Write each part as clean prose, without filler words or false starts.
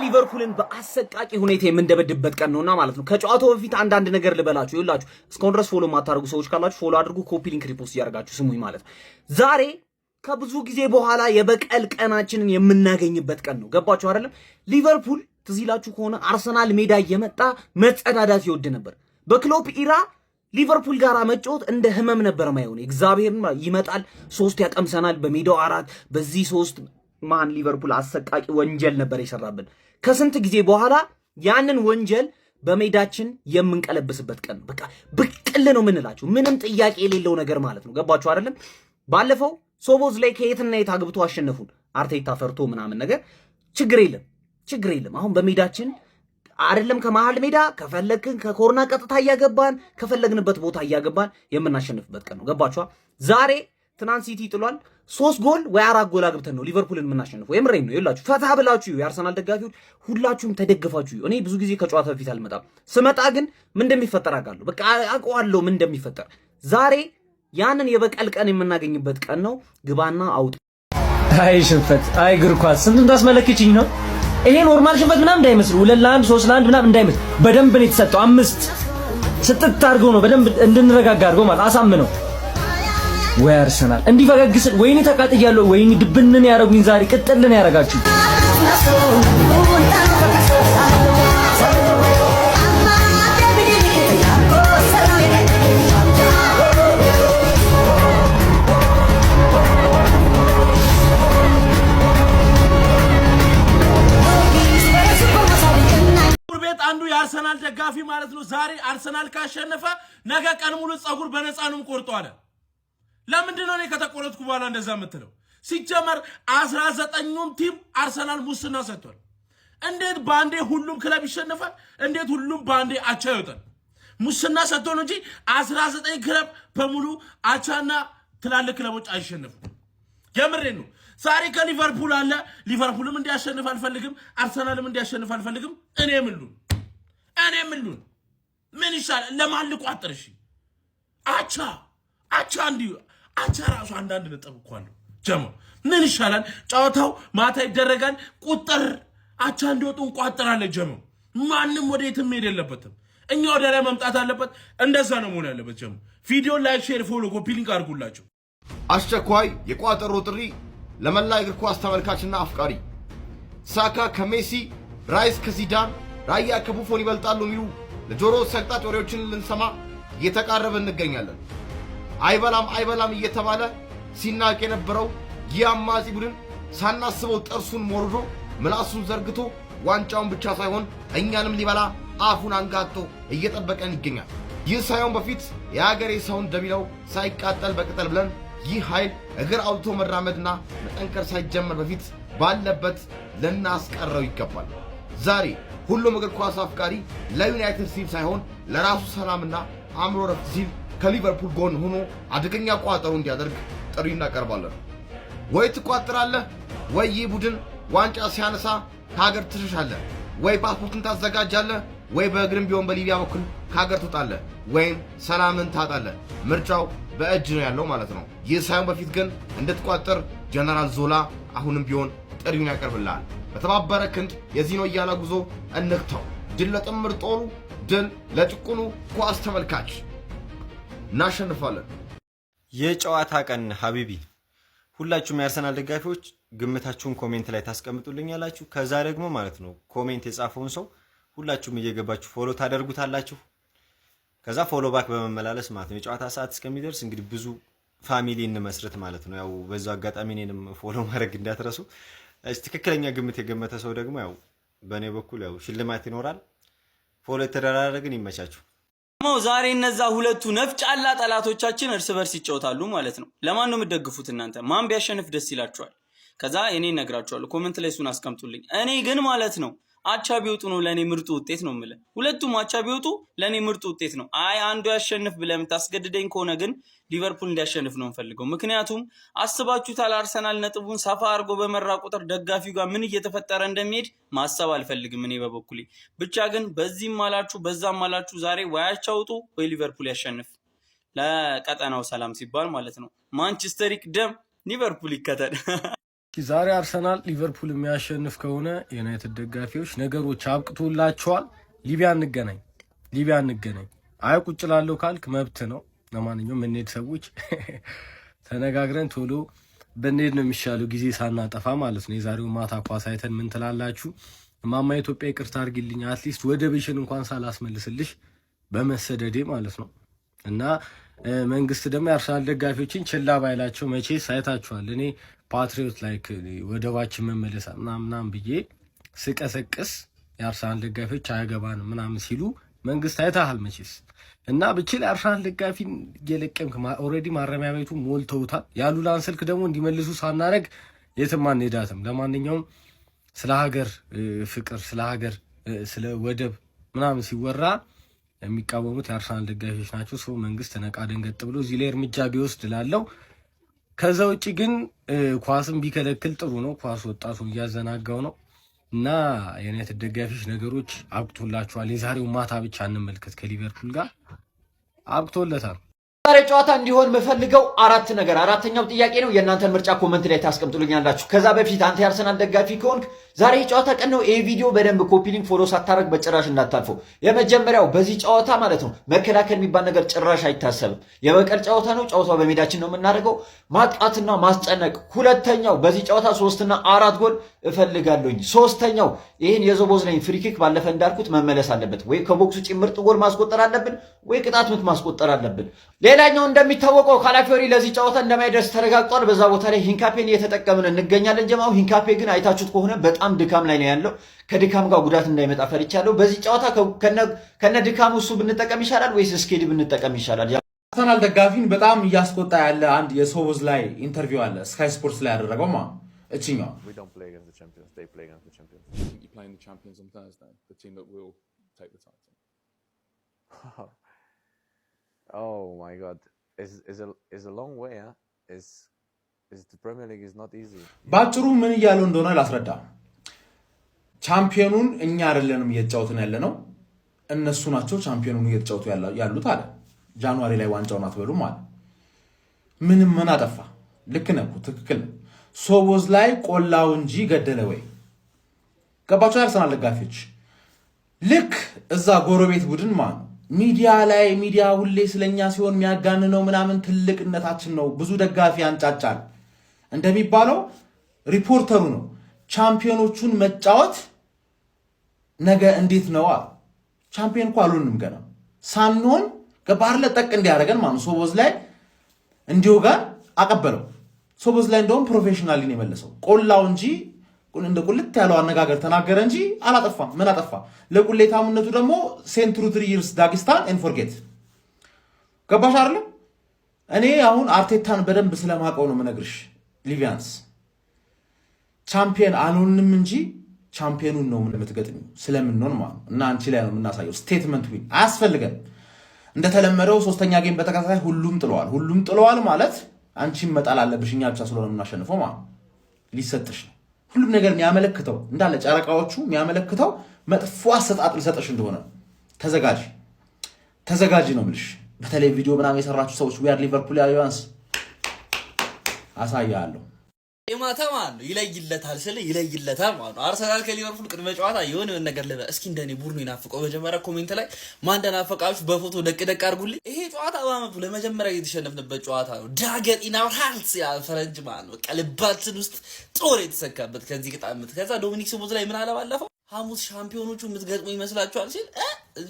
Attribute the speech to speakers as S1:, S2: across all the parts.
S1: ሊቨርፑልን በአሰቃቂ ሁኔታ የምንደበድበት ቀን ነውና ማለት ነው። ከጨዋታው በፊት አንዳንድ ነገር ልበላችሁ። ይኸውላችሁ እስካሁን ድረስ ፎሎ ማታደርጉ ሰዎች ካላችሁ ፎሎ አድርጉ፣ ኮፒ ሊንክ ሪፖስት እያደረጋችሁ ስሙኝ ማለት ነው። ዛሬ ከብዙ ጊዜ በኋላ የበቀል ቀናችንን የምናገኝበት ቀን ነው። ገባችሁ አይደለም? ሊቨርፑል ትዝ ይላችሁ ከሆነ አርሰናል ሜዳ እየመጣ መጸዳዳት ይወድ ነበር። በክሎፕ ኢራ ሊቨርፑል ጋር መጫወት እንደ ህመም ነበር ማይሆን። እግዚአብሔርን ይመጣል 3 ያቀምሰናል፣ በሜዳው 4። በዚህ 3 ማን ሊቨርፑል አሰቃቂ ወንጀል ነበር የሰራብን። ከስንት ጊዜ በኋላ ያንን ወንጀል በሜዳችን የምንቀለብስበት ቀን ነው። በቃ ብቅል ነው የምንላችሁ፣ ምንም ጥያቄ የሌለው ነገር ማለት ነው። ገባችሁ አይደለም? ባለፈው ሶቦዝ ላይ ከየትና የት አግብቶ አሸነፉን። አርቴታ ፈርቶ ምናምን ነገር ችግር የለም። አሁን በሜዳችን አይደለም ከመሃል ሜዳ ከፈለግን ከኮርና ቀጥታ እያገባን ከፈለግንበት ቦታ እያገባን የምናሸንፍበት ቀን ነው። ገባችኋ? ዛሬ ትናንት ሲቲ ጥሏል። 3 ጎል ወይ 4 ጎል አግብተን ነው ሊቨርፑልን የምናሸንፈው። የምሬን ነው። ይላችሁ ፈታ ብላችሁ የአርሰናል ደጋፊዎች ሁላችሁም ተደግፋችሁ። እኔ ብዙ ጊዜ ከጨዋታ በፊት አልመጣም። ስመጣ ግን ምን እንደሚፈጠር አውቃለሁ። በቃ አውቀዋለሁ ምን እንደሚፈጠር። ዛሬ ያንን የበቀል ቀን የምናገኝበት ቀን ነው። ግባና አውጥ።
S2: አይ ሽንፈት፣ አይ እግር ኳስ ስንቱን ታስመለክችኝ ነው። ይሄ ኖርማል ሽንፈት ምናምን እንዳይመስል 2-1 3-1 ምናምን እንዳይመስል በደንብ ነው የተሰጠው። 5 ስጥት አድርገው ነው በደንብ እንድንረጋጋ አድርገው ማለት አሳምነው። ወይ አርሰናል እንዲፈገግስ ወይኔ ተቃጥያለሁ፣ ወይኔ ድብንን ያረጉኝ ዛሬ ቅጥልን ያረጋችሁ።
S3: አንዱ የአርሰናል ደጋፊ ማለት ነው ዛሬ አርሰናል ካሸነፈ ነገ ቀን ሙሉ ጸጉር በነፃ ነው ቆርጦ አለ። ለምንድን ነው እኔ ከተቆረጥኩ በኋላ እንደዛ የምትለው? ሲጀመር 19ኙም ቲም አርሰናል ሙስና ሰጥቷል። እንዴት ባንዴ ሁሉም ክለብ ይሸነፋል? እንዴት ሁሉም ባንዴ አቻ ይወጣል? ሙስና ሰጥቶ ነው እንጂ 19 ክለብ በሙሉ አቻና ትላልቅ ክለቦች አይሸነፉም። የምሬን ነው። ዛሬ ከሊቨርፑል አለ። ሊቨርፑልም እንዲያሸንፍ አልፈልግም፣ አርሰናልም እንዲያሸንፍ አልፈልግም። እኔ ምን ልሁን? ምን ይሻላል? ለማን ልቋጥር? እሺ አቻ እንዲሁ አቻ ራሱ አንዳንድ ነጥብ እኮ አለው። ጀማ ምን ይሻላል? ጨዋታው ማታ ይደረጋል። ቁጥር አቻ እንዲወጡ እንቋጥራለን። ጀማ ማንም ወደ የትም ሄድ የለበትም። እኛ ወደ ላይ መምጣት አለበት። እንደዛ ነው መሆን ያለበት። ጀማ ቪዲዮ ላይክ፣ ሼር፣ ፎሎ፣ ኮፒ ሊንክ አድርጉላቸው።
S4: አስቸኳይ የቋጠሮ ጥሪ ለመላ እግር ኳስ ተመልካችና አፍቃሪ። ሳካ ከሜሲ፣ ራይስ ከዚዳን፣ ራያ ከቡፎን ይበልጣሉ የሚሉ ለጆሮ ሰቅጣጭ ወሬዎችን ልንሰማ እየተቃረበ እንገኛለን። አይበላም እየተባለ ሲናቅ የነበረው ይህ አማጺ ቡድን ሳናስበው ጥርሱን ሞርዶ ምላሱን ዘርግቶ ዋንጫውን ብቻ ሳይሆን እኛንም ሊበላ አፉን አንጋጦ እየጠበቀን ይገኛል። ይህ ሳይሆን በፊት የሀገሬ ሰው እንደሚለው ሳይቃጠል በቅጠል ብለን ይህ ኃይል እግር አውጥቶ መራመድና መጠንከር ሳይጀመር በፊት ባለበት ልናስቀረው ይገባል። ዛሬ ሁሉም እግር ኳስ አፍቃሪ ለዩናይትድ ሲል ሳይሆን ለራሱ ሰላምና አእምሮ ረፍት ሲል ከሊቨርፑል ጎን ሆኖ አደገኛ ቋጠሮ እንዲያደርግ ጥሪ እናቀርባለን። ወይ ትቋጥራለህ፣ ወይ ይህ ቡድን ዋንጫ ሲያነሳ ከሀገር ትሸሻለህ፣ ወይ ፓስፖርትን ታዘጋጃለህ፣ ወይ በእግርም ቢሆን በሊቢያ በኩል ከሀገር ትወጣለህ፣ ወይም ሰላምን ታጣለህ። ምርጫው በእጅ ነው ያለው ማለት ነው። ይህ ሳይሆን በፊት ግን እንድትቋጥር ጀነራል ዞላ አሁንም ቢሆን ጥሪውን ያቀርብልሃል። በተባበረ ክንድ የዚህኖ እያለ ጉዞ እንግታው። ድል ለጥምር ጦሩ፣ ድል ለጭቁኑ ኳስ ተመልካች። እናሸንፋለን።
S5: የጨዋታ ቀን ሀቢቢ። ሁላችሁም የአርሰናል ደጋፊዎች ግምታችሁን ኮሜንት ላይ ታስቀምጡልኛላችሁ። ከዛ ደግሞ ማለት ነው ኮሜንት የጻፈውን ሰው ሁላችሁም እየገባችሁ ፎሎ ታደርጉታላችሁ። ከዛ ፎሎ ባክ በመመላለስ ማለት ነው የጨዋታ ሰዓት እስከሚደርስ እንግዲህ ብዙ ፋሚሊ እንመስርት ማለት ነው። ያው በዛው አጋጣሚ እኔንም ፎሎ ማድረግ እንዳትረሱ። ትክክለኛ ግምት የገመተ ሰው ደግሞ ያው በእኔ በኩል ያው ሽልማት ይኖራል። ፎሎ የተደራረግን ይመቻችሁ።
S6: ዛሬ እነዛ ሁለቱ ነፍጫላ ጠላቶቻችን እርስ በርስ ይጫወታሉ ማለት ነው። ለማን ነው የምትደግፉት እናንተ? ማን ቢያሸንፍ ደስ ይላችኋል? ከዛ እኔ እነግራችኋለሁ። ኮሜንት ላይ እሱን አስቀምጡልኝ። እኔ ግን ማለት ነው አቻ ቢወጡ ነው ለኔ ምርጡ ውጤት ነው የምልህ። ሁለቱም አቻ ቢወጡ ለኔ ምርጡ ውጤት ነው። አይ አንዱ ያሸንፍ ብለህ የምታስገድደኝ ከሆነ ግን ሊቨርፑል እንዲያሸንፍ ነው የምፈልገው። ምክንያቱም አስባችሁታል፣ አርሰናል ነጥቡን ሰፋ አድርጎ በመራ ቁጥር ደጋፊው ጋር ምን እየተፈጠረ እንደሚሄድ ማሰብ አልፈልግም እኔ በበኩሌ። ብቻ ግን በዚህም አላችሁ በዛም አላችሁ ዛሬ ወይ አቻ ውጡ ወይ ሊቨርፑል ያሸንፍ፣ ለቀጠናው ሰላም ሲባል ማለት ነው። ማንቸስተር ይቅደም፣ ሊቨርፑል ይከተል።
S2: ዛሬ አርሰናል ሊቨርፑል የሚያሸንፍ ከሆነ ዩናይትድ ደጋፊዎች ነገሮች አብቅቶላቸዋል። ሊቢያ እንገናኝ። አይ ቁጭ ላለው ካልክ መብት ነው። ለማንኛውም እንሄድ ሰዎች ተነጋግረን ቶሎ በእንሄድ ነው የሚሻለው፣ ጊዜ ሳናጠፋ ማለት ነው። የዛሬው ማታ ኳስ አይተን ምን ትላላችሁ? ማማ ኢትዮጵያ ይቅርታ አድርጊልኝ፣ አትሊስት ወደብሽን እንኳን ሳላስመልስልሽ በመሰደዴ ማለት ነው። እና መንግስት ደግሞ የአርሰናል ደጋፊዎችን ችላ ባይላቸው፣ መቼስ አይታችኋል። እኔ ፓትሪዮት ላይክ ወደባችን መመለስ ምናምን ብዬ ስቀሰቅስ የአርሰናል ደጋፊዎች አያገባንም ምናምን ሲሉ መንግስት አይታሃል መቼስ። እና ብችል የአርሰናል ደጋፊን እየለቀምክ ኦልሬዲ ማረሚያ ቤቱ ሞልተውታል። ያሉላን ስልክ ደግሞ እንዲመልሱ ሳናረግ የትም አንሄዳትም። ለማንኛውም ስለ ሀገር ፍቅር፣ ስለ ሀገር፣ ስለ ወደብ ምናምን ሲወራ የሚቃወሙት የአርሰናል ደጋፊዎች ናቸው። ሰው መንግስት ነቃ ደንገጥ ብሎ እዚህ ላይ እርምጃ ቢወስድ ላለው። ከዛ ውጭ ግን ኳስም ቢከለክል ጥሩ ነው። ኳስ ወጣቱ እያዘናጋው ነው። እና የዩናይትድ ደጋፊዎች ነገሮች አብቅቶላቸዋል። የዛሬው ማታ ብቻ እንመልከት። ከሊቨርፑል ጋር አብቅቶለታል።
S7: ዛሬ ጨዋታ እንዲሆን የምፈልገው አራተኛው ጥያቄ ነው። የእናንተን ምርጫ ኮመንት ላይ ታስቀምጡልኛላችሁ። ከዛ በፊት አንተ የአርሰናል ደጋፊ ከሆንክ ዛሬ ጨዋታ ቀን ነው። ይሄ ቪዲዮ በደንብ ኮፒ ሊንክ ፎሎ ሳታረግ በጭራሽ እንዳታልፈው። የመጀመሪያው በዚህ ጨዋታ ማለት ነው መከላከል የሚባል ነገር ጭራሽ አይታሰብም። የበቀል ጨዋታ ነው። ጨዋታው በሜዳችን ነው የምናደርገው። ማጥቃትና ማስጨነቅ። ሁለተኛው በዚህ ጨዋታ 3 እና 4 ጎል እፈልጋለሁኝ። ሶስተኛው ይህን የዞቦዝላይን ፍሪኪክ ባለፈ እንዳልኩት መመለስ አለበት። ወይ ከቦክስ ውጭ ምርጥ ጎል ማስቆጠር አለብን፣ ወይ ቅጣት ምት ማስቆጠር አለብን። ሌላኛው እንደሚታወቀው ካላፊዮሪ ለዚህ ጨዋታ እንደማይደርስ ተረጋግጧል። በዛ ቦታ ላይ ሂንካፔን እየተጠቀምን እንገኛለን። ጀማው ሂንካፔ ግን አይታችሁት ከሆነ በጣም ድካም ላይ ነው ያለው። ከድካም ጋር ጉዳት እንዳይመጣ ፈርቻለሁ። በዚህ ጨዋታ ከነ ድካሙ እሱ ብንጠቀም ይሻላል ወይስ ስኬዲ ብንጠቀም ይሻላል?
S3: አርሰናል ደጋፊን በጣም እያስቆጣ ያለ አንድ የሶቦዝ ላይ ኢንተርቪው አለ ስካይ ስፖርትስ ላይ ያደረገው ማ እቺኛው
S8: Oh my God, it's a long way, huh? The Premier League is not easy.
S3: ባጭሩ ምን እያለው እንደሆነ ላስረዳ። ቻምፒዮኑን እኛ አይደለንም እየተጫወትን ያለ ነው፣ እነሱ ናቸው ቻምፒዮኑን እየተጫወቱ ያሉት አለ። ጃንዋሪ ላይ ዋንጫውን አትበሉም አለ። ምን አጠፋ? ልክ ነህ፣ ትክክል ነው። ሶቦዝ ላይ ቆላው እንጂ ገደለ ወይ? ገባችሁ? አርሰናል ደጋፊዎች ልክ እዛ ጎረቤት ቡድን ሚዲያ ሁሌ ስለኛ ሲሆን የሚያጋንነው ምናምን ትልቅነታችን ነው፣ ብዙ ደጋፊ አንጫጫል እንደሚባለው ሪፖርተሩ ነው ቻምፒዮኖቹን መጫወት ነገ እንዴት ነው አለ። ቻምፒዮን እኮ አልሆንም ገና ሳንሆን ገባር ለጠቅ እንዲያደርገን ሶቦዝ ላይ እንዲወጋን አቀበለው። ሶቦዝ ላይ እንደውም ፕሮፌሽናሊ ነው የመለሰው። ቆላው እንጂ እንደ ቁልት ያለው አነጋገር ተናገረ እንጂ አላጠፋም። ምን አጠፋ? ለቁሌታምነቱ ደግሞ ሴንትሩ 3 years ዳጊስታን ኤንድ ፎርጌት። ገባሽ አይደለም? እኔ አሁን አርቴታን በደንብ ስለማቀው ነው የምነግርሽ። ሊቪያንስ ቻምፒየን አልሆንም እንጂ ቻምፒየኑን ነው የምትገጥሚው ስለምንሆን ማለት እና አንቺ ላይ ነው የምናሳየው። ስቴትመንት ዊን አያስፈልገን። እንደተለመደው 3ኛ ጌም በተከታታይ ሁሉም ጥለዋል ማለት አንቺም መጣል አለብሽ። እኛ ብቻ ስለሆነ የምናሸንፈው ማለት ሊሰጥሽ ነው። ሁሉም ነገር የሚያመለክተው እንዳለ ጨረቃዎቹ የሚያመለክተው መጥፎ አሰጣጥ ሊሰጥሽ እንደሆነ ተዘጋጂ ነው የምልሽ። በተለይ ቪዲዮ ምናምን የሰራችሁ ሰዎች ዊአር ሊቨርፑል ያዩንስ አሳያለሁ።
S6: የማታ ማለት ነው ይለይለታል ማለት ነው። አርሰናል ከሊቨርፑል ቅድመ ጨዋታ የሆነ ነገር እስኪ እንደኔ ቡድኑ ይናፍቀው። መጀመሪያ ኮሜንት ላይ ማን እንደናፈቃችሁ በፎቶ ደቅ አድርጉልኝ። ይሄ ጨዋታ በአመቱ ለመጀመሪያ የተሸነፍንበት ጨዋታ ነው። ዳገት ኢናር ሃርትስ ያ ፈረንጅ ማለት ነው። ቀልባችን ውስጥ ጦር የተሰካበት ከዚህ ቅጣምት። ከዛ ዶሚኒክ ሶቦዝ ላይ ምን አለ ባለፈው ሐሙስ ሻምፒዮኖቹ የምትገጥሙ ይመስላችኋል ሲል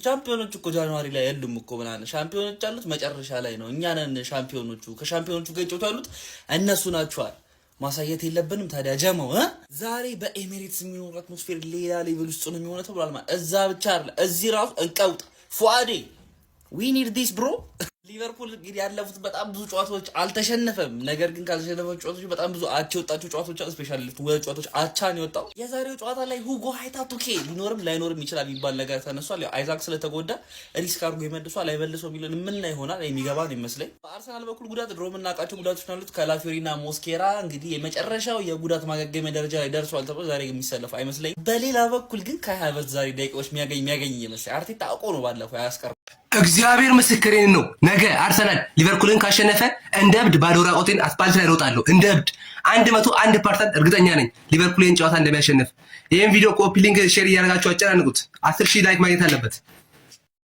S6: ሻምፒዮኖቹ እኮ ጃንዋሪ ላይ የሉም እኮ ምናምን ሻምፒዮኖች ያሉት መጨረሻ ላይ ነው። እኛ ነን ሻምፒዮኖቹ። ከሻምፒዮኖቹ ጋር ይጫወቱ ያሉት እነሱ ናቸዋል። ማሳየት የለብንም ታዲያ ጀማው ዛሬ በኤሚሬትስ የሚኖር አትሞስፌር ሌላ ሌቭል ውስጥ ነው የሚሆነው ተብሏል። ማለት እዛ ብቻ አይደለም እዚህ ራሱ እንቀውጥ ፉአዴ we need this bro። ሊቨርፑል እንግዲህ ያለፉት በጣም ብዙ ጨዋታዎች አልተሸነፈም። ነገር ግን ካልተሸነፈው ጨዋታዎች በጣም ብዙ አቻ የወጣቸው ጨዋታዎች ስፔሻሊ ሁለት ጨዋታዎች አቻ ነው የወጣው። የዛሬው ጨዋታ ላይ ሁጎ ሃይታቱኬ ሊኖርም ላይኖርም ይችላል የሚባል ነገር ተነሷል። ያው አይዛክ ስለተጎዳ ሪስክ አድርጎ ይመልሷል አይመልሰው የሚሉን ምን ላይ ይሆናል የሚገባን ይመስለኝ። በአርሰናል በኩል ጉዳት ድሮ የምናውቃቸው ጉዳቶች ናሉት። ካላፊዮሪና ሞስኬራ እንግዲህ የመጨረሻው የጉዳት ማገገሚያ ደረጃ ላይ ደርሷል ተብሎ ዛሬ የሚሰለፍ አይመስለኝ። በሌላ በኩል ግን ካይ ሃቨርትዝ ዛሬ ደቂቃዎች የሚያገኝ ይመስላል። አርቴታ አውቆ ነው ባለፈው ያስቀር
S9: እግዚአብሔር ምስክሬን ነው። ነገ አርሰናል ሊቨርፑልን ካሸነፈ እንደ እብድ ባዶ ራቆቴን አስፓልት ላይ እሮጣለሁ። እንደ እብድ 101% እርግጠኛ ነኝ ሊቨርፑልን ጨዋታ እንደሚያሸንፍ። ይሄን ቪዲዮ ኮፒ ሊንክ ሼር እያደረጋችሁ አጨናንቁት። 10,000 ላይክ ማግኘት አለበት።